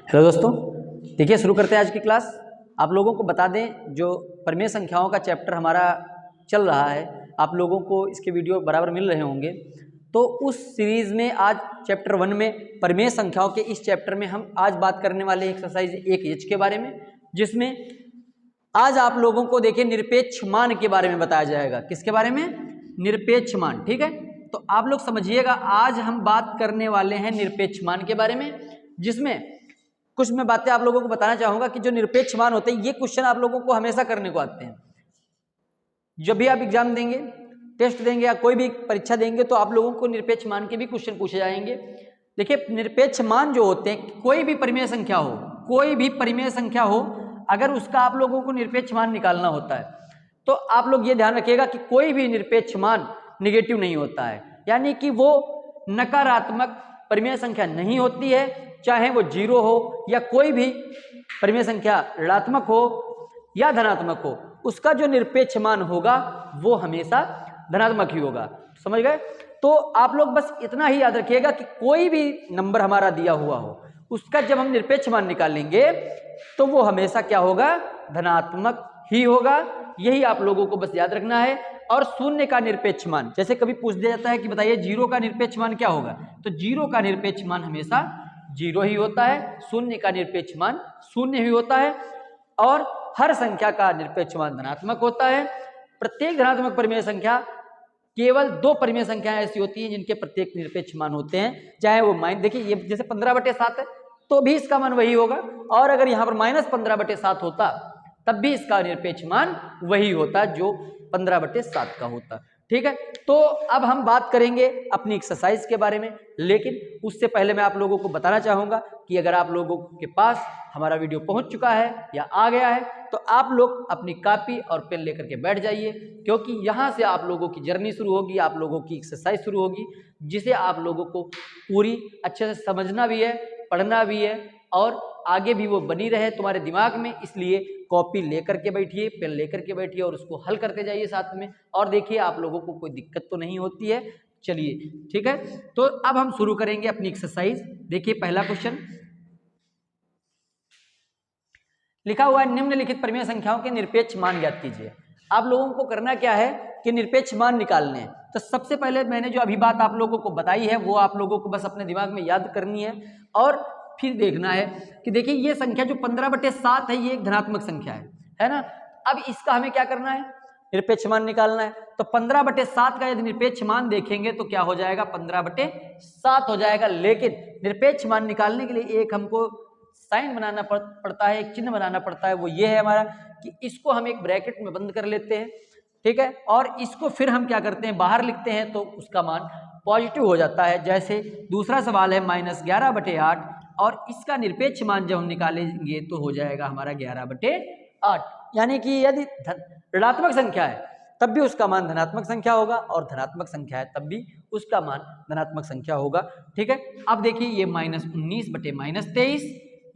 Hello दोस्तों, देखिए शुरू करते हैं आज की क्लास। आप लोगों को बता दें, जो परिमेय संख्याओं का चैप्टर हमारा चल रहा है, आप लोगों को इसके वीडियो बराबर मिल रहे होंगे। तो उस सीरीज़ में आज चैप्टर 1 में परिमेय संख्याओं के इस चैप्टर में हम आज बात करने वाले एक्सरसाइज 1H के बारे में, जिसमें आज आप लोगों को देखिए निरपेक्ष मान के बारे में बताया जाएगा। किसके बारे में? निरपेक्ष मान। ठीक है, तो आप लोग समझिएगा, आज हम बात करने वाले हैं निरपेक्ष मान के बारे में, जिसमें कुछ मैं बातें आप लोगों को बताना चाहूंगा कि जो निरपेक्ष मान होते हैं, ये क्वेश्चन आप लोगों को हमेशा करने को आते हैं। जब भी आप एग्जाम देंगे, टेस्ट देंगे या कोई भी परीक्षा देंगे, तो आप लोगों को निरपेक्ष मान के भी क्वेश्चन पूछे जाएंगे। देखिए, निरपेक्ष मान जो होते हैं, कोई भी परिमेय संख्या हो, कोई भी परिमेय संख्या हो, अगर उसका आप लोगों को निरपेक्ष मान निकालना होता है, तो आप लोग ये ध्यान रखिएगा कि कोई भी निरपेक्ष मान निगेटिव नहीं होता है, यानी कि वो नकारात्मक परिमेय संख्या नहीं होती है। चाहे वो 0 हो या कोई भी परिमेय संख्या ऋणात्मक हो या धनात्मक हो, उसका जो निरपेक्ष मान होगा वो हमेशा धनात्मक ही होगा। समझ गए? तो आप लोग बस इतना ही याद रखिएगा कि कोई भी नंबर हमारा दिया हुआ हो, उसका जब हम निरपेक्ष मान निकालेंगे तो वो हमेशा क्या होगा? धनात्मक ही होगा। यही आप लोगों को बस याद रखना है। और शून्य का निरपेक्ष मान, जैसे कभी पूछ दिया जाता है कि बताइए 0 का निरपेक्ष मान क्या होगा, तो 0 का निरपेक्ष मान हमेशा 0 ही होता है। शून्य का निरपेक्ष मान 0 ही होता है। और हर संख्या का निरपेक्ष मान धनात्मक होता है। प्रत्येक धनात्मक परिमेय संख्या, केवल 2 परिमेय संख्याएं ऐसी होती हैं जिनके प्रत्येक निरपेक्ष मान होते हैं। चाहे वो देखिए, ये जैसे 15/7 है तो भी इसका मान वही होगा, और अगर यहाँ पर -15/7 होता तब भी इसका निरपेक्ष मान वही होता जो 15/7 का होता। ठीक है, तो अब हम बात करेंगे अपनी एक्सरसाइज के बारे में, लेकिन उससे पहले मैं आप लोगों को बताना चाहूंगा कि अगर आप लोगों के पास हमारा वीडियो पहुंच चुका है या आ गया है, तो आप लोग अपनी कॉपी और पेन लेकर के बैठ जाइए, क्योंकि यहाँ से आप लोगों की जर्नी शुरू होगी, आप लोगों की एक्सरसाइज शुरू होगी, जिसे आप लोगों को पूरी अच्छे से समझना भी है, पढ़ना भी है, और आगे भी वो बनी रहे तुम्हारे दिमाग में। इसलिए कॉपी लेकर के बैठिए, पेन लेकर के बैठिए और उसको हल करते जाइए साथ में, और देखिए आप लोगों को कोई दिक्कत तो नहीं होती है। चलिए ठीक है, तो अब हम शुरू करेंगे अपनी एक्सरसाइज। देखिए पहला क्वेश्चन लिखा हुआ है, निम्नलिखित परिमेय संख्याओं के निरपेक्ष मान ज्ञात कीजिए। आप लोगों को करना क्या है कि निरपेक्ष मान निकालने हैं। तो सबसे पहले मैंने जो अभी बात आप लोगों को बताई है, वो आप लोगों को बस अपने दिमाग में याद करनी है, और फिर देखना है कि देखिए ये संख्या जो 15/7 है, ये एक धनात्मक संख्या है ना। अब इसका हमें क्या करना है? निरपेक्ष मान निकालना है। तो 15/7 का यदि निरपेक्ष मान देखेंगे तो क्या हो जाएगा? 15/7 हो जाएगा। लेकिन निरपेक्ष मान निकालने के लिए एक हमको साइन बनाना पड़ता है, एक चिन्ह बनाना पड़ता है। वो ये है हमारा कि इसको हम एक ब्रैकेट में बंद कर लेते हैं, ठीक है, और इसको फिर हम क्या करते हैं? बाहर लिखते हैं, तो उसका मान पॉजिटिव हो जाता है। जैसे दूसरा सवाल है -11/8, और इसका निरपेक्ष मान जब हम निकालेंगे तो हो जाएगा हमारा 11/8। यानी कि यदि ऋणात्मक संख्या है तब भी उसका मान धनात्मक संख्या होगा, और धनात्मक संख्या है तब भी उसका मान धनात्मक संख्या होगा। ठीक है, अब देखिए ये -19/-23,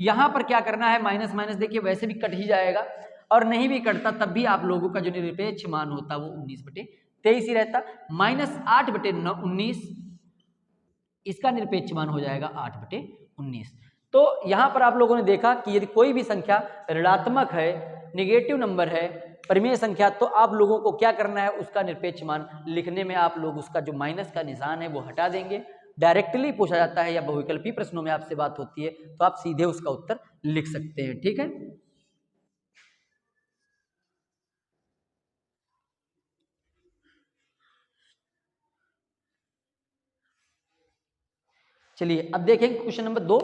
यहाँ पर क्या करना है? माइनस माइनस देखिए वैसे भी कट ही जाएगा, और नहीं भी कटता तब भी आप लोगों का जो निरपेक्ष मान होता वो 19/23 ही रहता। -8/19, इसका निरपेक्ष मान हो जाएगा 8/19। तो यहाँ पर आप लोगों ने देखा कि यदि कोई भी संख्या ऋणात्मक है, निगेटिव नंबर है, परिमेय संख्या, तो आप लोगों को क्या करना है? उसका निरपेक्ष मान लिखने में आप लोग उसका जो माइनस का निशान है वो हटा देंगे। डायरेक्टली पूछा जाता है या बहुविकल्पी प्रश्नों में आपसे बात होती है तो आप सीधे उसका उत्तर लिख सकते हैं। ठीक है, चलिए अब देखेंगे क्वेश्चन नंबर 2।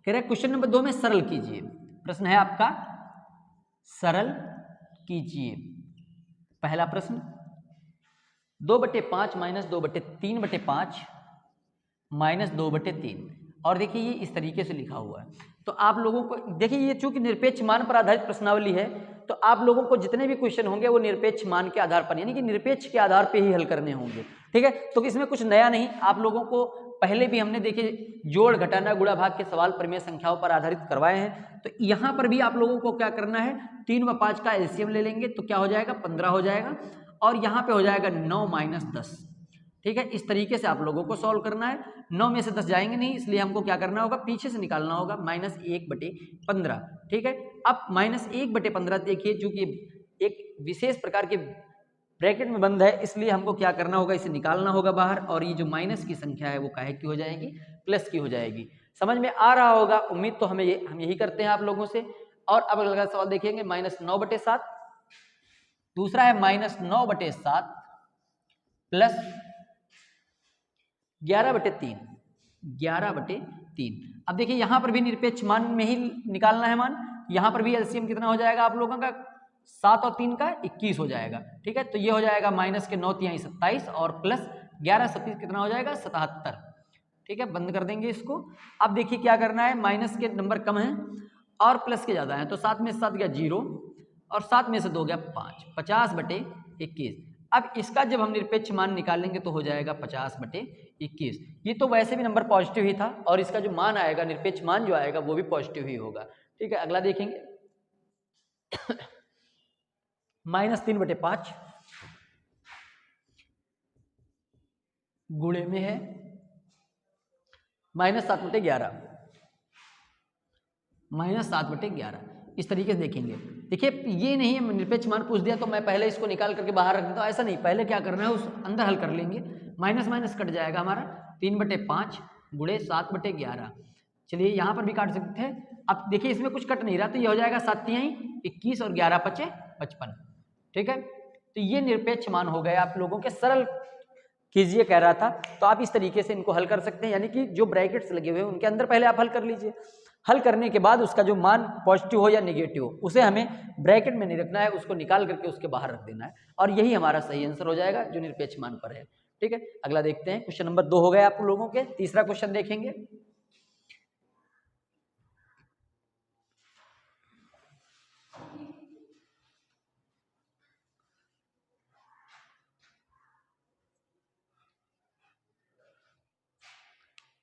कह रहे क्वेश्चन नंबर 2 में सरल कीजिए। प्रश्न है आपका सरल कीजिए। पहला प्रश्न 2/5 -2/3/5 -2/3, और देखिए ये इस तरीके से लिखा हुआ है। तो आप लोगों को देखिए, ये चूंकि निरपेक्ष मान पर आधारित प्रश्नावली है, तो आप लोगों को जितने भी क्वेश्चन होंगे वो निरपेक्ष मान के आधार पर, यानी कि निरपेक्ष के आधार पर ही हल करने होंगे। ठीक है, तो इसमें कुछ नया नहीं। आप लोगों को पहले भी हमने देखिए जोड़, घटाना, गुणा, भाग के सवाल परिमेय संख्याओं पर आधारित करवाए हैं। तो यहाँ पर भी आप लोगों को क्या करना है? 3 व 5 का एलसीएम ले लेंगे तो क्या हो जाएगा? 15 हो जाएगा, और यहाँ पे हो जाएगा 9 - 10। ठीक है, इस तरीके से आप लोगों को सॉल्व करना है। 9 में से 10 जाएंगे नहीं, इसलिए हमको क्या करना होगा, पीछे से निकालना होगा -1/15। ठीक है, अब -1/15 देखिए, चूंकि एक विशेष प्रकार के ब्रैकेट में बंद है, इसलिए हमको क्या करना होगा, इसे निकालना होगा बाहर, और ये जो माइनस की संख्या है वो काहे की हो जाएगी, प्लस की हो जाएगी। समझ में आ रहा होगा, उम्मीद तो हम यही करते हैं आप लोगों से। और अब अगला सवाल देखेंगे, -9/7, दूसरा है -9/7 प्लस 11/3। 11/3। अब देखिए यहाँ पर भी निरपेक्ष मान में ही निकालना है मान, यहाँ पर भी एलसीएम कितना हो जाएगा आप लोगों का, 7 और 3 का 21 हो जाएगा। ठीक है, तो ये हो जाएगा -9×3 = 27 और प्लस 11×27 कितना हो जाएगा, 77। ठीक है, बंद कर देंगे इसको। अब देखिए क्या करना है, माइनस के नंबर कम हैं और प्लस के ज़्यादा हैं, तो 7 में से 7 गया 0 और 7 में से 2 गया 5, 50/21। अब इसका जब हम निरपेक्ष मान निकालेंगे तो हो जाएगा 50/21। ये तो वैसे भी नंबर पॉजिटिव ही था, और इसका जो मान आएगा, निरपेक्ष मान जो आएगा वो भी पॉजिटिव ही होगा। ठीक है, अगला देखेंगे -3/5 गुणे में है -7/11। -7/11 इस तरीके से देखेंगे। देखिए ये नहीं है निरपेक्ष मान पूछ दिया तो मैं पहले इसको निकाल करके बाहर रख देता हूँ, ऐसा नहीं। पहले क्या करना है, उस अंदर हल कर लेंगे। माइनस माइनस कट जाएगा हमारा, 3/5 गुणे 7/11। चलिए यहाँ पर भी काट सकते हैं। अब देखिए इसमें कुछ कट नहीं रहा, तो ये हो जाएगा 7×3 = 21 और 11×5 = 55। ठीक है, तो ये निरपेक्ष मान हो गए आप लोगों के। सरल कीजिए कह रहा था, तो आप इस तरीके से इनको हल कर सकते हैं, यानी कि जो ब्रैकेट्स लगे हुए हैं उनके अंदर पहले आप हल कर लीजिए। हल करने के बाद उसका जो मान पॉजिटिव हो या नेगेटिव हो, उसे हमें ब्रैकेट में नहीं रखना है, उसको निकाल करके उसके बाहर रख देना है, और यही हमारा सही आंसर हो जाएगा जो निरपेक्ष मान पर है। ठीक है, अगला देखते हैं। क्वेश्चन नंबर 2 हो गए आप लोगों के। तीसरा क्वेश्चन देखेंगे।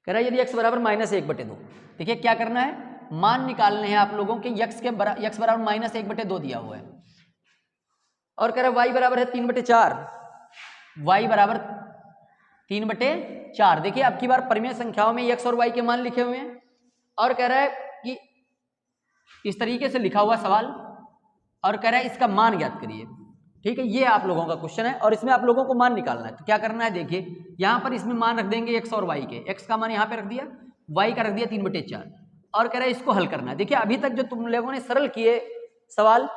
कह रहा है यदि x बराबर -1/2। देखिए क्या करना है, मान निकालने हैं आप लोगों के। x बराबर -1/2 दिया हुआ है, और कह रहा है y बराबर है 3/4। y बराबर 3/4। देखिए अब की बार परिमेय संख्याओं में x और y के मान लिखे हुए हैं, और कह रहा है कि इस तरीके से लिखा हुआ सवाल, और कह रहा है इसका मान ज्ञात करिए। ठीक है, ये आप लोगों का क्वेश्चन है, और इसमें आप लोगों को मान निकालना है। तो क्या करना है, देखिए यहाँ पर इसमें मान रख देंगे x और y के। x का मान यहाँ पे रख दिया, y का रख दिया 3/4, और कह रहा है इसको हल करना है। देखिए अभी तक जो तुम लोगों ने सरल किए सवाल,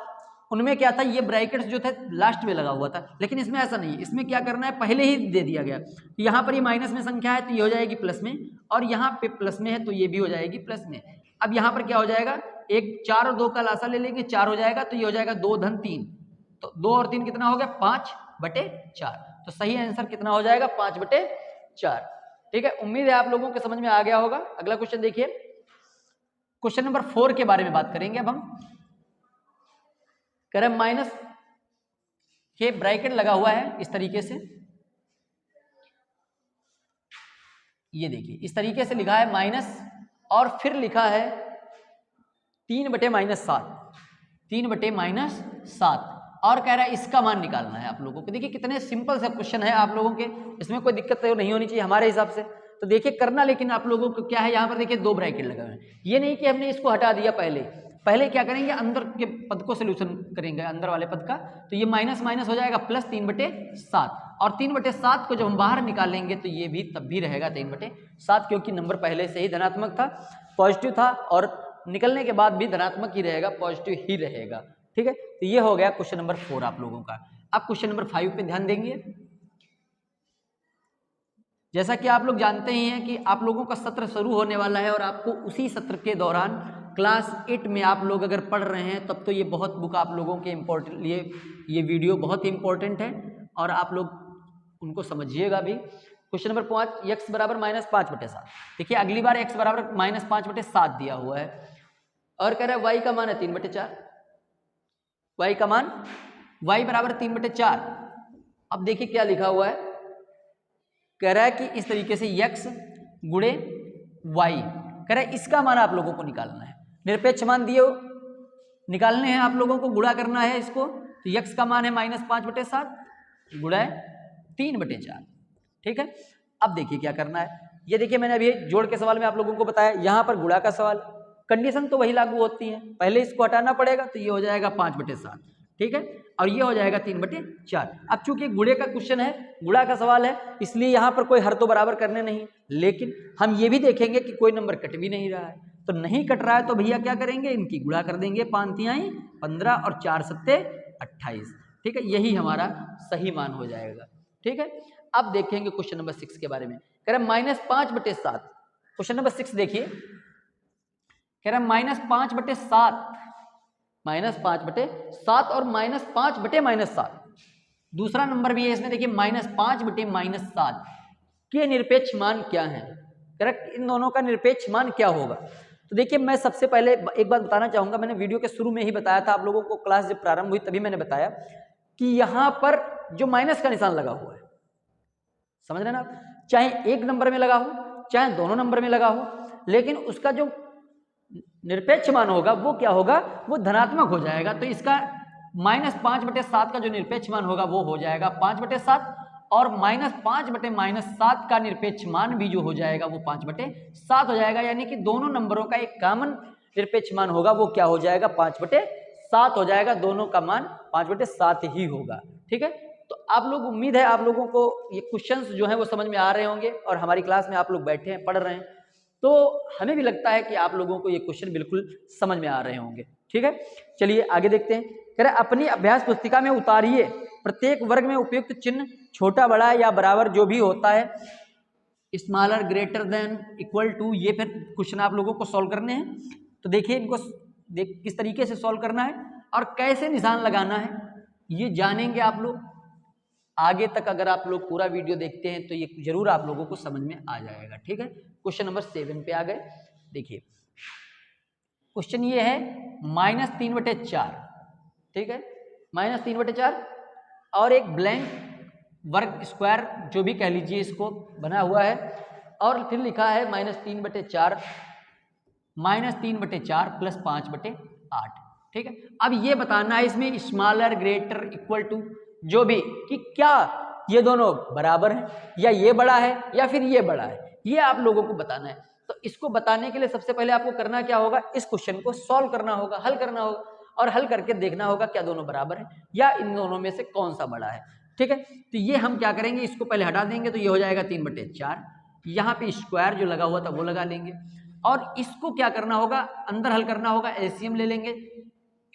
उनमें क्या था, ये ब्रैकेट्स जो थे लास्ट में लगा हुआ था, लेकिन इसमें ऐसा नहीं। इसमें क्या करना है, पहले ही दे दिया गया। यहाँ पर ये माइनस में संख्या है तो ये हो जाएगी प्लस में, और यहाँ पे प्लस में है तो ये भी हो जाएगी प्लस में। अब यहाँ पर क्या हो जाएगा, एक 4 और 2 का लासा ले लेंगे, 4 हो जाएगा, तो ये हो जाएगा 2 धन 3, तो 2 और 3 कितना हो गया, 5/4। तो सही आंसर कितना हो जाएगा, 5/4। ठीक है, उम्मीद है आप लोगों के समझ में आ गया होगा। अगला क्वेश्चन देखिए, क्वेश्चन नंबर 4 के बारे में बात करेंगे अब हम। कह रहे माइनस के ब्रैकेट लगा हुआ है इस तरीके से, ये देखिए इस तरीके से लिखा है माइनस, और फिर लिखा है 3/-7, 3/-7, और कह रहा है इसका मान निकालना है आप लोगों को। देखिए कितने सिंपल सा क्वेश्चन है आप लोगों के, इसमें कोई दिक्कत तो नहीं होनी चाहिए हमारे हिसाब से। तो देखिए करना, लेकिन आप लोगों को क्या है, यहाँ पर देखिए 2 ब्रैकेट लगे हुए हैं। ये नहीं कि हमने इसको हटा दिया, पहले क्या करेंगे, अंदर के पद को सोल्यूशन करेंगे, अंदर वाले पद का। तो ये माइनस माइनस हो जाएगा प्लस 3/7, और 3/7 को जब हम बाहर निकालेंगे तो ये भी तब भी रहेगा 3/7, क्योंकि नंबर पहले से ही धनात्मक था, पॉजिटिव था, और निकलने के बाद भी धनात्मक ही रहेगा, पॉजिटिव ही रहेगा। ठीक है, तो ये हो गया क्वेश्चन नंबर 4 आप लोगों का। अब क्वेश्चन नंबर 5 पे ध्यान देंगे। जैसा कि आप लोग जानते ही हैं कि आप लोगों का सत्र शुरू होने वाला है, और आपको उसी सत्र के दौरान क्लास 8 में आप लोग अगर पढ़ रहे हैं तब तो ये बहुत बुक आप लोगों के इम्पोर्टेंट लिए, ये वीडियो बहुत ही इम्पोर्टेंट है, और आप लोग उनको समझिएगा भी। क्वेश्चन नंबर 5, x बराबर -5/7। देखिए अगली बार x बराबर -5/7 दिया हुआ है, और कह रहा है y का मान है 3/4। y का मान, y बराबर 3/4। अब देखिए क्या लिखा हुआ है, कह रहा है कि इस तरीके से x गुणे y, कह रहा है इसका मान आप लोगों को निकालना है। निरपेक्ष मान दिए निकालने हैं आप लोगों को, गुणा करना है इसको। तो x का मान है -5/7 गुणा 3/4। ठीक है। अब देखिए क्या करना है, ये देखिए मैंने अभी जोड़ के सवाल में आप लोगों को बताया, यहाँ पर गुणा का सवाल, कंडीशन तो वही लागू होती है, पहले इसको हटाना पड़ेगा तो ये हो जाएगा 5/7, ठीक है, और ये हो जाएगा 3/4। अब चूंकि गुणे का क्वेश्चन है, गुणा का सवाल है, इसलिए यहाँ पर कोई हर तो बराबर करने नहीं, लेकिन हम ये भी देखेंगे कि कोई नंबर कट भी नहीं रहा है, तो नहीं कट रहा है तो भैया क्या करेंगे, इनकी गुणा कर देंगे, 5 तिहाई 15 और 4 सत्ते 28, ठीक है, यही हमारा सही मान हो जाएगा, ठीक है। अब देखेंगे क्वेश्चन नंबर 6 के बारे में, कह रहा -5/7। क्वेश्चन नंबर 6 देखिए, कह रहा -5/7, -5/7 और -5/-7। दूसरा नंबर भी है इसमें, देखिए -5/-7 के निरपेक्ष मान क्या है, करेक्ट, इन दोनों का निरपेक्ष मान क्या होगा। तो देखिए मैं सबसे पहले एक बात बताना चाहूंगा, मैंने वीडियो के शुरू में ही बताया था आप लोगों को, क्लास जब प्रारंभ हुई तभी मैंने बताया कि यहाँ पर जो माइनस का निशान लगा हुआ है, समझ रहे ना आप, चाहे एक नंबर में लगा हो चाहे दोनों नंबर में लगा हो, लेकिन उसका जो निरपेक्ष मान होगा वो क्या होगा, वो धनात्मक हो जाएगा। तो इसका -5/7 का जो निरपेक्ष मान होगा वो हो जाएगा 5/7, और -5/-7 का निरपेक्ष मान भी जो हो जाएगा वो 5/7 हो जाएगा, यानी कि दोनों नंबरों का एक कॉमन निरपेक्ष मान होगा वो क्या हो जाएगा, 5/7 हो जाएगा, दोनों का मान 5/7 ही होगा, ठीक है। तो आप लोग, उम्मीद है आप लोगों को ये क्वेश्चंस जो है वो समझ में आ रहे होंगे, और हमारी क्लास में आप लोग बैठे हैं पढ़ रहे हैं, तो हमें भी लगता है कि आप लोगों को ये क्वेश्चन बिल्कुल समझ में आ रहे होंगे, ठीक है। चलिए आगे देखते हैं, कह रहे अपनी अभ्यास पुस्तिका में उतारिए प्रत्येक वर्ग में उपयुक्त चिन्ह छोटा बड़ा या बराबर जो भी होता है, smaller greater than equal to, ये फिर क्वेश्चन आप लोगों को सॉल्व करने हैं। तो देखिए इनको किस तरीके से सॉल्व करना है और कैसे निशान लगाना है, ये जानेंगे आप लोग। आगे तक अगर आप लोग पूरा वीडियो देखते हैं तो ये जरूर आप लोगों को समझ में आ जाएगा, ठीक है। क्वेश्चन नंबर 7 पे आ गए, देखिए क्वेश्चन ये है -3/4, ठीक है, -3/4 और एक ब्लैंक वर्ग स्क्वायर जो भी कह लीजिए इसको बना हुआ है, और फिर लिखा है -3/4 प्लस 5/8, ठीक है। अब ये बताना है इसमें स्मॉलर ग्रेटर इक्वल टू जो भी, कि क्या ये दोनों बराबर हैं या ये बड़ा है या फिर ये बड़ा है, ये आप लोगों को बताना है। तो इसको बताने के लिए सबसे पहले आपको करना क्या होगा, इस क्वेश्चन को सॉल्व करना होगा, हल करना होगा, और हल करके देखना होगा क्या दोनों बराबर हैं या इन दोनों में से कौन सा बड़ा है, ठीक है। तो ये हम क्या करेंगे, इसको पहले हटा देंगे, तो ये हो जाएगा 3/4, यहाँ पे स्क्वायर जो लगा हुआ था वो लगा लेंगे, और इसको क्या करना होगा, अंदर हल करना होगा, एलसीएम ले लेंगे,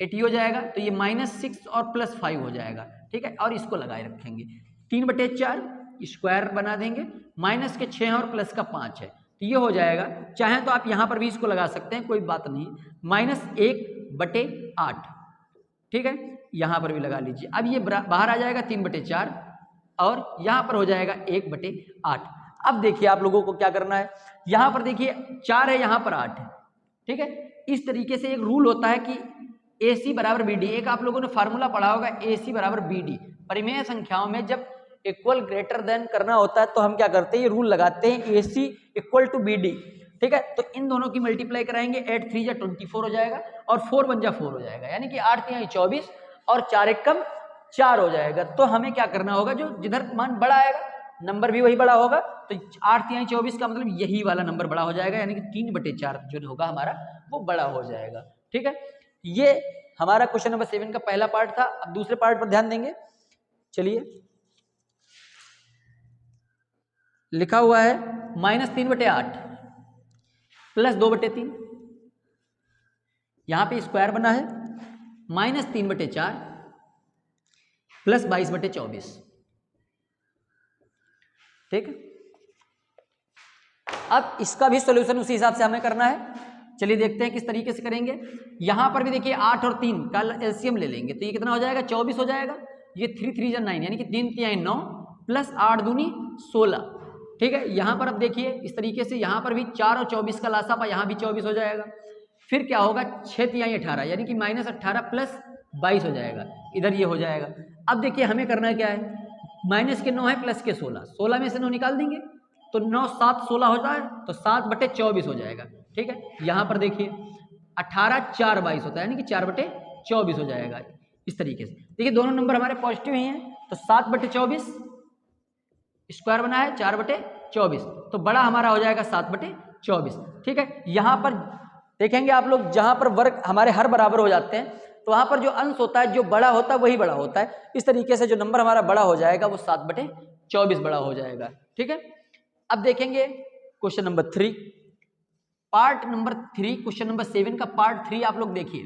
80 हो जाएगा, तो ये -6 और +5 हो जाएगा, ठीक है, और इसको लगाए रखेंगे, 3/4 स्क्वायर बना देंगे, माइनस के 6 और प्लस का 5 है, तो ये हो जाएगा, चाहे तो आप यहाँ पर भी इसको लगा सकते हैं, कोई बात नहीं, -1/8, ठीक है, यहाँ पर भी लगा लीजिए। अब ये बाहर आ जाएगा 3/4 और यहाँ पर हो जाएगा 1/8। अब देखिए आप लोगों को क्या करना है, यहाँ पर देखिए 4 है, यहाँ पर 8 है, ठीक है। इस तरीके से एक रूल होता है कि AC बराबर BD, एक आप लोगों ने फार्मूला पढ़ा होगा, AC बराबर BD। परिमेय संख्याओं में जब इक्वल ग्रेटर देन करना होता है तो हम क्या करते हैं, ये रूल लगाते हैं, AC = BD, ठीक है। तो इन दोनों की मल्टीप्लाई कराएंगे, 8 3 जा 24 हो जाएगा और 4 1 जा 4 हो जाएगा, यानी कि 8 3 24 और 4 1 कम 4 हो जाएगा। तो हमें क्या करना होगा, जो जिधर मान बड़ा आएगा नंबर भी वही बड़ा होगा, तो 8 3 24 का मतलब यही वाला नंबर बड़ा हो जाएगा, यानी कि 3/4 जो होगा हमारा वो बड़ा हो जाएगा, ठीक है। ये हमारा क्वेश्चन नंबर 7 का पहला पार्ट था। अब दूसरे पार्ट पर ध्यान देंगे, चलिए लिखा हुआ है -3/8 प्लस 2/3, यहां पे स्क्वायर बना है, -3/4 प्लस 22/24, ठीक है। अब इसका भी सॉल्यूशन उसी हिसाब से हमें करना है, चलिए देखते हैं किस तरीके से करेंगे। यहां पर भी देखिए 8 और 3 का एलसीएम ले लेंगे, तो ये कितना हो जाएगा, 24 हो जाएगा, ये 3 3 जा 9, यानी कि 3 3 9 प्लस 8 दूनी 16, ठीक है। यहाँ पर अब देखिए इस तरीके से, यहाँ पर भी 4 और 24 का लासापा, यहाँ भी 24 हो जाएगा, फिर क्या होगा, 6 3 18, यानी कि -18 प्लस 22 हो जाएगा, इधर ये हो जाएगा। अब देखिए हमें करना क्या है, माइनस के 9 है प्लस के 16, 16 में से 9 निकाल देंगे तो 9 7 16 होता है, तो 7/24 हो जाएगा, ठीक है। यहाँ पर देखिए 18 4 22 होता है, यानी कि 4/24 हो जाएगा। इस तरीके से देखिए दोनों नंबर हमारे पॉजिटिव ही हैं, तो 7/24 स्क्वायर बना है 4/24, तो बड़ा हमारा हो जाएगा 7/24। ठीक है, यहाँ पर देखेंगे आप लोग, जहाँ पर वर्ग हमारे हर बराबर हो जाते हैं तो वहाँ पर जो अंश होता है, जो बड़ा होता है वही बड़ा होता है। इस तरीके से जो नंबर हमारा बड़ा हो जाएगा वो 7/24 बड़ा हो जाएगा। ठीक है, अब देखेंगे question number 3, part number 3, question number 7 का पार्ट 3 आप लोग देखिए।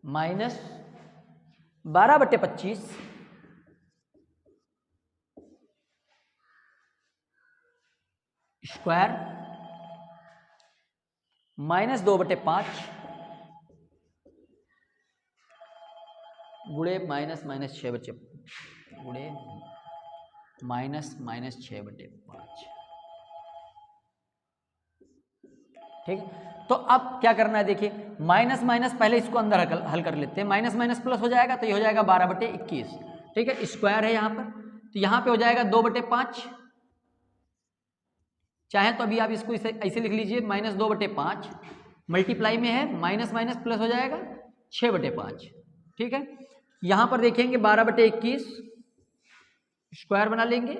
-12/25 स्क्वायर -2/5 गुणे -6/5 गुणे -6/5। ठीक है, तो अब क्या करना है, देखिए माइनस माइनस पहले इसको अंदर हल कर लेते हैं। माइनस माइनस प्लस हो जाएगा तो ये हो जाएगा 12/21। ठीक है, स्क्वायर है यहाँ पर, तो यहाँ पे हो जाएगा 2/5। चाहे तो अभी आप इसको ऐसे लिख लीजिए, -2/5 मल्टीप्लाई में है, माइनस माइनस प्लस हो जाएगा 6/5। ठीक है, यहाँ पर देखेंगे 12/21 स्क्वायर बना लेंगे,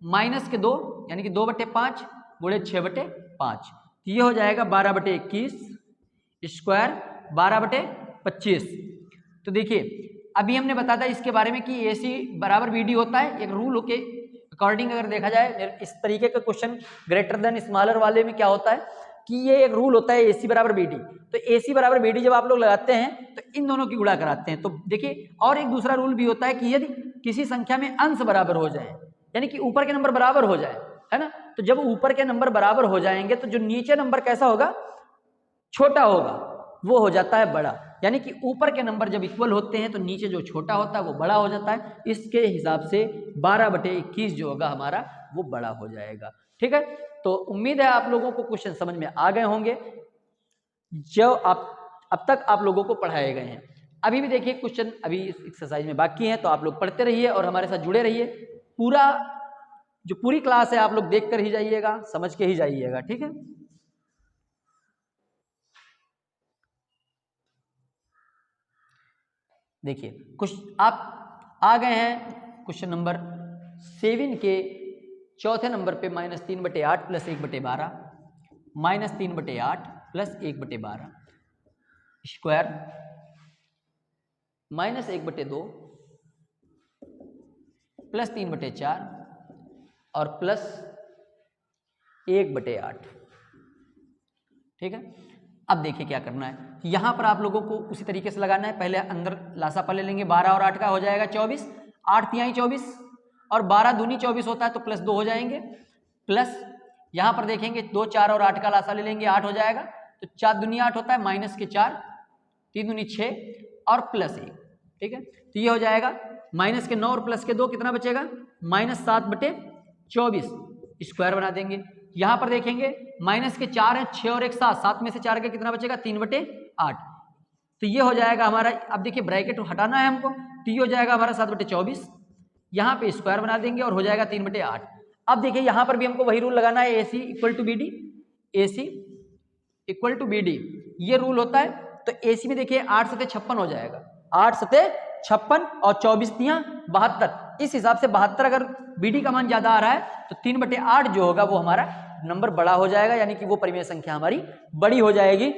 माइनस के 2 यानी कि 2/5 गुणे 6/5, ये हो जाएगा 12/21 स्क्वायर 12/25। तो देखिए अभी हमने बताया था इसके बारे में कि AC बराबर BD होता है। एक रूल के अकॉर्डिंग अगर देखा जाए, इस तरीके का क्वेश्चन ग्रेटर देन स्मॉलर वाले में क्या होता है कि ये एक रूल होता है AC बराबर BD। तो AC बराबर BD जब आप लोग लगाते हैं तो इन दोनों की गुणा कराते हैं। तो देखिए, और एक दूसरा रूल भी होता है कि यदि किसी संख्या में अंश बराबर हो जाए, यानी कि ऊपर के नंबर बराबर हो जाए, है ना, तो जब ऊपर के नंबर बराबर हो जाएंगे तो जो नीचे नंबर कैसा होगा, छोटा होगा, वो हो जाता है बड़ा। यानी कि ऊपर के नंबर जब इक्वल होते हैं तो नीचे जो छोटा होता है वो बड़ा हो जाता है। इसके हिसाब से 12/21 जो होगा हमारा वो बड़ा हो जाएगा। ठीक है, तो उम्मीद है आप लोगों को क्वेश्चन समझ में आ गए होंगे जो अब तक आप लोगों को पढ़ाए गए हैं। अभी भी देखिए क्वेश्चन अभी एक्सरसाइज में बाकी है, तो आप लोग पढ़ते रहिए और हमारे साथ जुड़े रहिए। पूरी क्लास है आप लोग देख कर ही जाइएगा, समझ के ही जाइएगा। ठीक है, देखिए कुछ आप आ गए हैं क्वेश्चन नंबर 7 के चौथे नंबर पे, -3/8 + 1/12 -3/8 + 1/12 स्क्वायर -1/2 + 3/4 और +1/8। ठीक है, अब देखिए क्या करना है, यहां पर आप लोगों को उसी तरीके से लगाना है। पहले अंदर लासापा ले लेंगे, 12 और 8 का हो जाएगा 24, 8 तिहाई 24 और 12 दूनी 24 होता है तो +2 हो जाएंगे। प्लस यहां पर देखेंगे 2, 4 और 8 का लासा ले लेंगे, 8 हो जाएगा, तो 4 दूनी 8 होता है, -4, 3 दूनी 6 और +1। ठीक है, तो ये हो जाएगा -9 और +2 कितना बचेगा, -7/24 स्क्वायर बना देंगे। यहां पर देखेंगे -4 है, 6 और 1 7, 7 में से 4 के कितना बचेगा, 3/8। तो ये हो जाएगा हमारा, अब देखिए ब्रैकेट हटाना है हमको, तो ये हो जाएगा हमारा 7/24। यहाँ पे स्क्वायर बना देंगे और हो जाएगा 3/8। अब देखिए यहाँ पर भी हमको वही रूल लगाना है, AC = BD, AC = BD ये रूल होता है। तो AC में देखिए 8 × 7 = 56 हो जाएगा, 8 × 7 = 56 और 24 × 3 = 72। इस हिसाब से 72 अगर BD का मान ज्यादा आ रहा है तो 3/8 जो होगा वो हमारा नंबर बड़ा हो जाएगा, यानी कि वो परिमेय संख्या हमारी बड़ी हो जाएगी।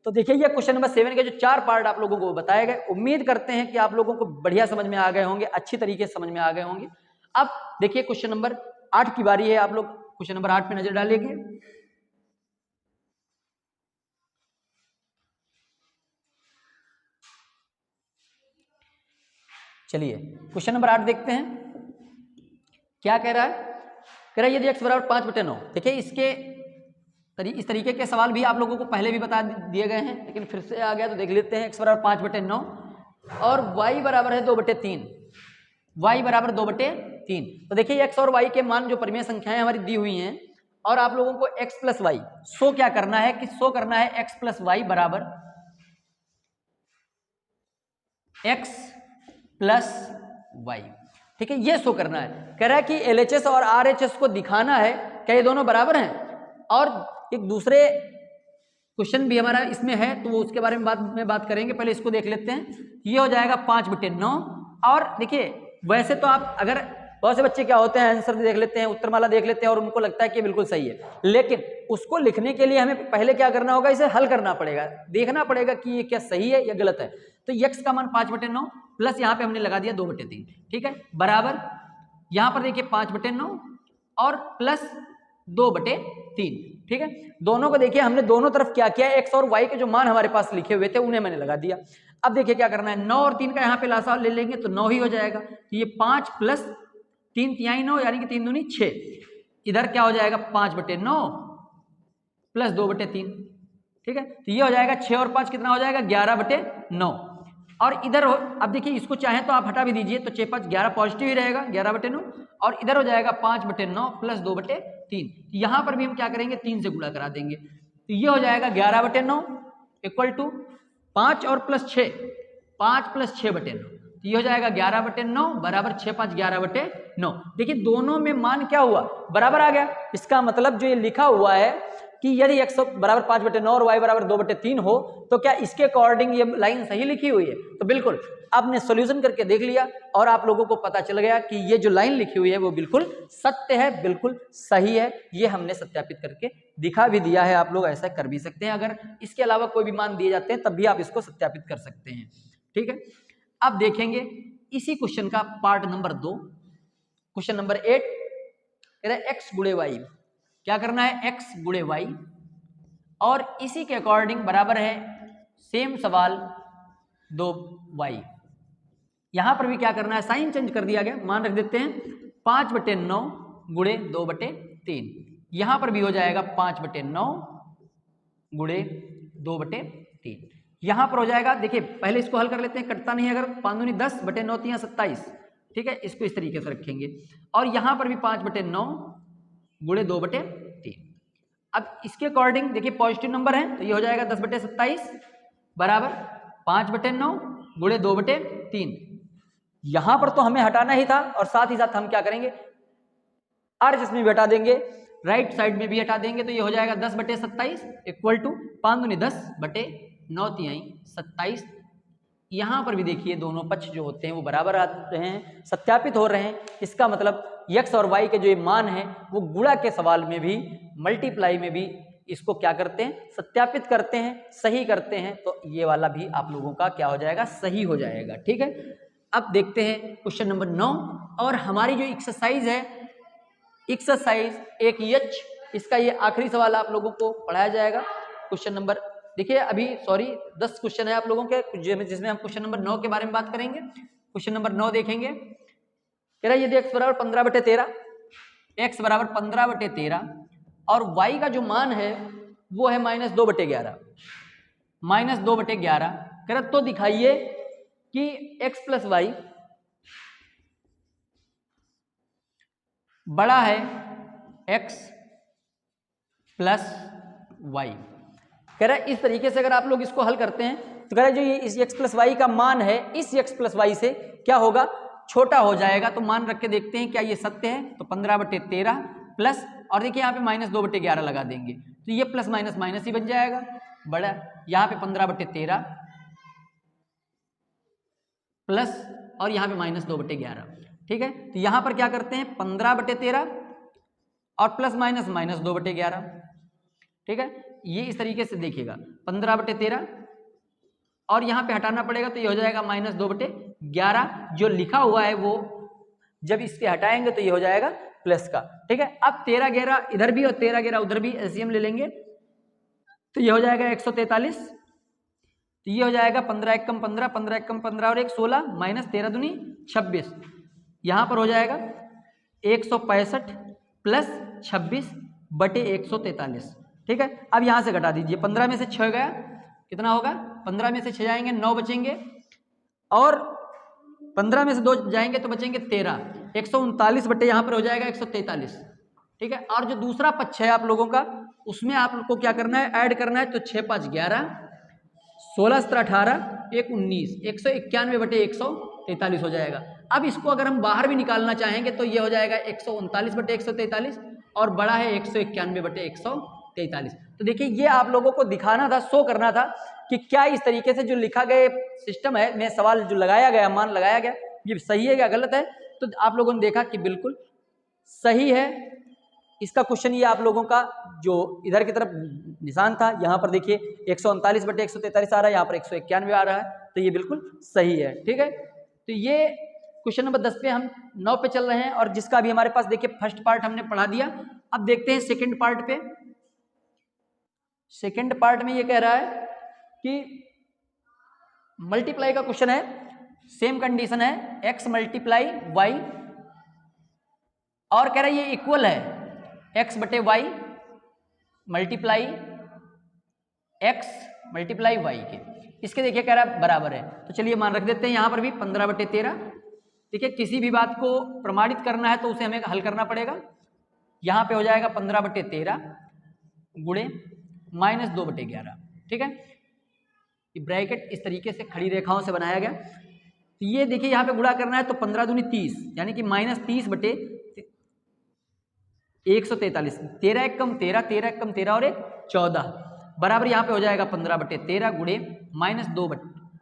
तो देखिए ये क्वेश्चन नंबर 7 के जो 4 पार्ट आप लोगों को बताए गए, उम्मीद करते हैं कि आप लोगों को बढ़िया समझ में आ गए होंगे, अच्छी तरीके से समझ में आ गए होंगे। अब देखिए क्वेश्चन नंबर 8 की बारी है, आप लोग क्वेश्चन नंबर 8 पे नजर डालेंगे। चलिए क्वेश्चन नंबर 8 देखते हैं क्या कह रहा है। कह रहा है यदि x = 5/9, देखिए इस तरीके के सवाल भी आप लोगों को पहले भी बता दिए गए हैं, लेकिन फिर से आ गया तो देख लेते हैं। x = 5/9 और y = 2/3, y = 2/3। तो देखिए x और y के मान जो परिमेय संख्याएं हमारी दी हुई हैं, और आप लोगों को x + y शो क्या करना है कि शो करना है x + y = x + y। ठीक है, ये शो करना है। कह रहा है कि LHS और RHS को दिखाना है क्या ये दोनों बराबर हैं और एक दूसरे क्वेश्चन भी हमारा इसमें है तो वो उसके बारे में बाद में बात करेंगे, पहले इसको देख लेते हैं। ये हो जाएगा 5/9। और देखिए वैसे तो आप अगर बहुत से बच्चे क्या होते हैं आंसर देख लेते हैं, उत्तरमाला देख लेते हैं और उनको लगता है कि बिल्कुल सही है, लेकिन उसको लिखने के लिए हमें पहले क्या करना होगा, इसे हल करना पड़ेगा, देखना पड़ेगा कि ये क्या सही है या गलत है। तो x का मान 5/9 प्लस यहाँ पे हमने लगा दिया 2/3, ठीक है, बराबर यहाँ पर देखिए 5/9 और प्लस 2/3, ठीक है। दोनों को देखिए हमने दोनों तरफ क्या किया, x और y के जो मान हमारे पास लिखे हुए थे उन्हें मैंने लगा दिया। अब देखिए क्या करना है, 9 और 3 का यहाँ पे लासा ले लेंगे तो 9 ही हो जाएगा। तो ये 5 प्लस 3 तिहाई 9 यानी कि 3 दूनी 6। इधर क्या हो जाएगा 5/9 प्लस 2/3, ठीक है। तो ये हो जाएगा 6 और 5 कितना हो जाएगा 11/9। और इधर अब देखिए इसको चाहे तो आप हटा भी दीजिए तो 6 5 11 पॉजिटिव ही रहेगा 11/9 और इधर हो जाएगा 5/9 प्लस 2/3। यहाँ पर भी हम क्या करेंगे 3 से गुणा करा देंगे तो ये हो जाएगा 11/9 इक्वल टू 5 और प्लस 6, 5 प्लस 6/9, तो ये हो जाएगा 11/9 बराबर 6 5 11/9। देखिए दोनों में मान क्या हुआ बराबर आ गया। इसका मतलब जो ये लिखा हुआ है कि यदि x बराबर 5/9 और y बराबर 2/3 हो तो क्या इसके अकॉर्डिंग ये लाइन सही लिखी हुई है। तो बिल्कुल आपने सॉल्यूशन करके देख लिया और आप लोगों को पता चल गया कि ये जो लाइन लिखी हुई है वो बिल्कुल सत्य है, बिल्कुल सही है। ये हमने सत्यापित करके दिखा भी दिया है, आप लोग ऐसा कर भी सकते हैं। अगर इसके अलावा कोई भी मान दिए जाते हैं तब भी आप इसको सत्यापित कर सकते हैं, ठीक है। अब देखेंगे इसी क्वेश्चन का पार्ट नंबर 2, क्वेश्चन नंबर 8 कह रहा है x गुणे y। क्या करना है x गुणे y और इसी के अकॉर्डिंग बराबर है सेम सवाल 2y। यहां पर भी क्या करना है साइन चेंज कर दिया गया, मान रख देते हैं 5/9 गुणे 2/3। यहां पर भी हो जाएगा 5/9 गुणे 2/3। यहां पर हो जाएगा, देखिए पहले इसको हल कर लेते हैं, कटता नहीं, अगर 5 दूनी 10/9 3 27, ठीक है, इसको इस तरीके से रखेंगे। और यहां पर भी 5/9 गुणे 2/3। अब इसके अकॉर्डिंग देखिए पॉजिटिव नंबर है तो ये हो जाएगा 10/27 बराबर 5/9 गुणे 2/3। यहां पर तो हमें हटाना ही था और साथ ही साथ हम क्या करेंगे अर्ज इसमें भी हटा देंगे, राइट साइड में भी हटा देंगे तो ये हो जाएगा 10/27 इक्वल टू 5 दूनी 10/9 तिहाई 27। यहां पर भी देखिए दोनों पक्ष जो होते हैं वो बराबर आ रहे हैं, सत्यापित हो रहे हैं। इसका मतलब x और y के जो ये मान है वो गुणा के सवाल में भी मल्टीप्लाई में भी इसको क्या करते हैं सत्यापित करते हैं, सही करते हैं। तो ये वाला भी आप लोगों का क्या हो जाएगा सही हो जाएगा, ठीक है। अब देखते हैं क्वेश्चन नंबर 9 और हमारी जो एक्सरसाइज है, एक्सरसाइज 1H, इसका ये आखिरी सवाल आप लोगों को पढ़ाया जाएगा। क्वेश्चन नंबर देखिए अभी 10 क्वेश्चन है आप लोगों के जिसमें हम क्वेश्चन नंबर 9 के बारे में बात करेंगे। क्वेश्चन नंबर 9 देखेंगे, कह रहा है यदि x बराबर 15/13, x बराबर 15/13 और y का जो मान है वो है -2/11, -2/11। कह रहा तो दिखाइए कि x प्लस वाई बड़ा है x प्लस वाई। कह रहा है इस तरीके से अगर आप लोग इसको हल करते हैं तो कह रहा है जो ये इस x प्लस वाई का मान है इस x प्लस वाई से क्या होगा छोटा हो जाएगा। तो मान रख के देखते हैं क्या ये सत्य है। तो 15/13 प्लस और देखिए यहाँ पे -2/11 लगा देंगे तो ये प्लस माइनस माइनस ही बन जाएगा बड़ा। यहाँ पे 15/13 प्लस और यहाँ पे -2/11, ठीक है। तो यहाँ पर क्या करते हैं 15/13 और प्लस माइनस -2/11, ठीक है। ये इस तरीके से देखिएगा 15/13 और यहाँ पे हटाना पड़ेगा तो ये हो जाएगा -2/11। जो लिखा हुआ है वो जब इसके हटाएंगे तो ये हो जाएगा प्लस का, ठीक है। अब 13/11 इधर भी और 13/11 उधर भी एलसीएम ले लेंगे तो ये हो जाएगा 143। तो ये हो जाएगा 15 एकम 15, 15 एकम 15 और 1 16 माइनस 13 दूनी 26। यहाँ पर हो जाएगा 165 प्लस 26/143, ठीक है। अब यहाँ से घटा दीजिए 15 में से 6 गया कितना होगा 15 में से 6 जाएंगे 9 बचेंगे और 15 में से 2 जाएंगे तो बचेंगे 13। 139 बटे यहाँ पर हो जाएगा 143, ठीक है। और जो दूसरा पक्ष है आप लोगों का उसमें आप लोग को क्या करना है ऐड करना है। तो 6 5 11 16 17 18 1 19 191/143 हो जाएगा। अब इसको अगर हम बाहर भी निकालना चाहेंगे तो ये हो जाएगा 139/143 और बड़ा है 191/143। तो देखिए ये आप लोगों को दिखाना था, शो करना था कि क्या इस तरीके से जो लिखा गया सिस्टम है में सवाल जो लगाया गया, मान लगाया गया, ये सही है या गलत है। तो आप लोगों ने देखा कि बिल्कुल सही है। इसका क्वेश्चन ये आप लोगों का जो इधर की तरफ निशान था, यहाँ पर देखिए 139/143 आ रहा है, यहाँ पर 191 आ रहा है, तो ये बिल्कुल सही है। ठीक है, तो ये क्वेश्चन नंबर 10 पे हम 9 पे चल रहे हैं, और जिसका भी हमारे पास देखिए फर्स्ट पार्ट हमने पढ़ा दिया। अब देखते हैं सेकंड पार्ट पे। सेकंड पार्ट में ये कह रहा है कि मल्टीप्लाई का क्वेश्चन है, सेम कंडीशन है, x मल्टीप्लाई वाई, और कह रहा है ये इक्वल है x बटे y multiply x multiply y के। इसके देखिए कह रहा है बराबर है, तो चलिए मान रख देते हैं यहाँ पर भी 15/13। ठीक है, किसी भी बात को प्रमाणित करना है तो उसे हमें हल करना पड़ेगा। यहाँ पे हो जाएगा 15/13 गुणे -2/11। ठीक है, ये ब्रैकेट इस तरीके से खड़ी रेखाओं से बनाया गया। तो ये देखिए यहाँ पे गुणा करना है तो 15 दूनी 30, यानी कि -30/143, 13 एक कम 13, 13 एक कम 13 और 1 14 बराबर यहाँ पे हो जाएगा 15/13 गुणे -2,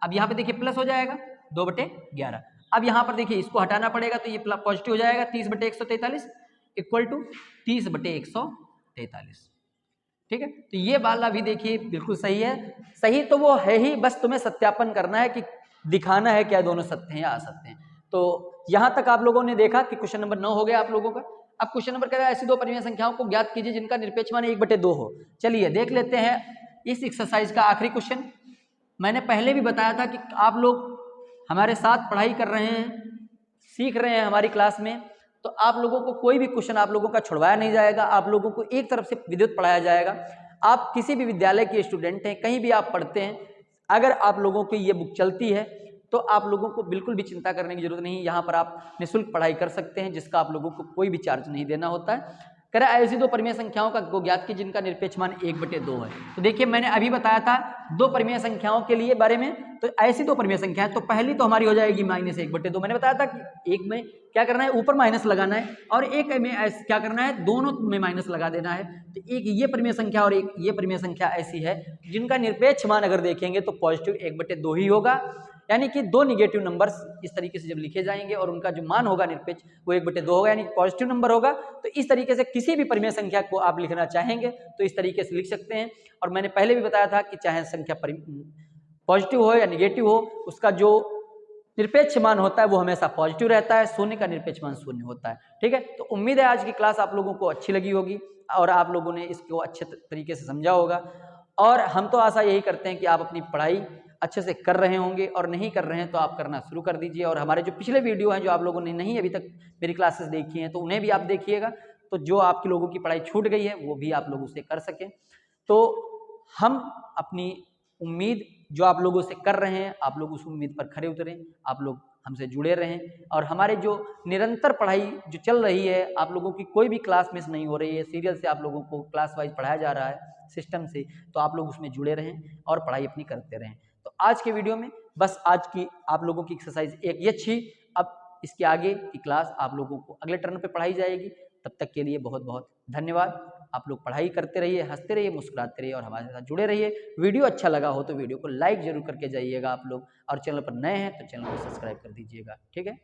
अब यहाँ पे देखिए प्लस हो जाएगा 2/11। अब यहाँ पर देखिए इसको हटाना पड़ेगा तो ये पॉजिटिव हो जाएगा 30/143 इक्वल टू 30/143। ठीक है, तो ये वाला भी देखिए बिल्कुल सही है। सही तो वो है ही, बस तुम्हें सत्यापन करना है कि दिखाना है क्या दोनों सत्य हैं या असत्य हैं। तो यहां तक आप लोगों ने देखा कि क्वेश्चन नंबर 9 हो गया आप लोगों का। अब क्वेश्चन नंबर कह रहा है ऐसी दो परिमेय संख्याओं को ज्ञात कीजिए जिनका निरपेक्ष मान 1/2 हो। चलिए देख लेते हैं इस एक्सरसाइज का आखिरी क्वेश्चन। मैंने पहले भी बताया था कि आप लोग हमारे साथ पढ़ाई कर रहे हैं, सीख रहे हैं हमारी क्लास में, तो आप लोगों को कोई भी क्वेश्चन आप लोगों का छुड़वाया नहीं जाएगा। आप लोगों को एक तरफ से विद्युत पढ़ाया जाएगा। आप किसी भी विद्यालय के स्टूडेंट हैं, कहीं भी आप पढ़ते हैं, अगर आप लोगों की ये बुक चलती है तो आप लोगों को बिल्कुल भी चिंता करने की जरूरत नहीं। यहाँ पर आप निःशुल्क पढ़ाई कर सकते हैं, जिसका आप लोगों को कोई भी चार्ज नहीं देना होता है। कह रहा है ऐसी दो परिमेय संख्याओं का को ज्ञात की जिनका निरपेक्ष मान 1/2 है। तो देखिए मैंने अभी बताया था दो परिमेय संख्याओं के लिए बारे में, तो ऐसी दो परिमेय संख्याएं, तो पहली तो हमारी हो जाएगी -1/2। मैंने बताया था कि एक में क्या करना है, ऊपर माइनस लगाना है, और एक में क्या करना है, दोनों में माइनस लगा देना है। तो एक ये परिमेय संख्या और एक ये परिमेय संख्या ऐसी है जिनका निरपेक्ष मान अगर देखेंगे तो पॉजिटिव 1/2 ही होगा। यानी कि दो निगेटिव नंबर्स इस तरीके से जब लिखे जाएंगे और उनका जो मान होगा निरपेक्ष वो 1/2 होगा, यानी पॉजिटिव नंबर होगा। तो इस तरीके से किसी भी परिमेय संख्या को आप लिखना चाहेंगे तो इस तरीके से लिख सकते हैं। और मैंने पहले भी बताया था कि चाहे संख्या पॉजिटिव हो या निगेटिव हो, उसका जो निरपेक्ष मान होता है वो हमेशा पॉजिटिव रहता है, शून्य का निरपेक्ष मान शून्य होता है। ठीक है, तो उम्मीद है आज की क्लास आप लोगों को अच्छी लगी होगी और आप लोगों ने इसको अच्छे तरीके से समझा होगा। और हम तो आशा यही करते हैं कि आप अपनी पढ़ाई अच्छे से कर रहे होंगे, और नहीं कर रहे हैं तो आप करना शुरू कर दीजिए। और हमारे जो पिछले वीडियो हैं जो आप लोगों ने नहीं अभी तक मेरी क्लासेस देखी हैं तो उन्हें भी आप देखिएगा, तो जो आपके लोगों की पढ़ाई छूट गई है वो भी आप लोग उसे कर सकें। तो हम अपनी उम्मीद जो आप लोगों से कर रहे हैं, आप लोग उस उम्मीद पर खरे उतरें, आप लोग हमसे जुड़े रहें, और हमारे जो निरंतर पढ़ाई जो चल रही है, आप लोगों की कोई भी क्लास मिस नहीं हो रही है, सीरियल से आप लोगों को क्लास वाइज पढ़ाया जा रहा है सिस्टम से, तो आप लोग उसमें जुड़े रहें और पढ़ाई अपनी करते रहें। तो आज के वीडियो में बस आज की आप लोगों की एक्सरसाइज एक ये थी। अब इसके आगे की क्लास आप लोगों को अगले टर्न पे पढ़ाई जाएगी। तब तक के लिए बहुत बहुत धन्यवाद। आप लोग पढ़ाई करते रहिए, हंसते रहिए, मुस्कुराते रहिए और हमारे साथ जुड़े रहिए। वीडियो अच्छा लगा हो तो वीडियो को लाइक जरूर करके जाइएगा आप लोग, और चैनल पर नए हैं तो चैनल को सब्सक्राइब कर दीजिएगा। ठीक है।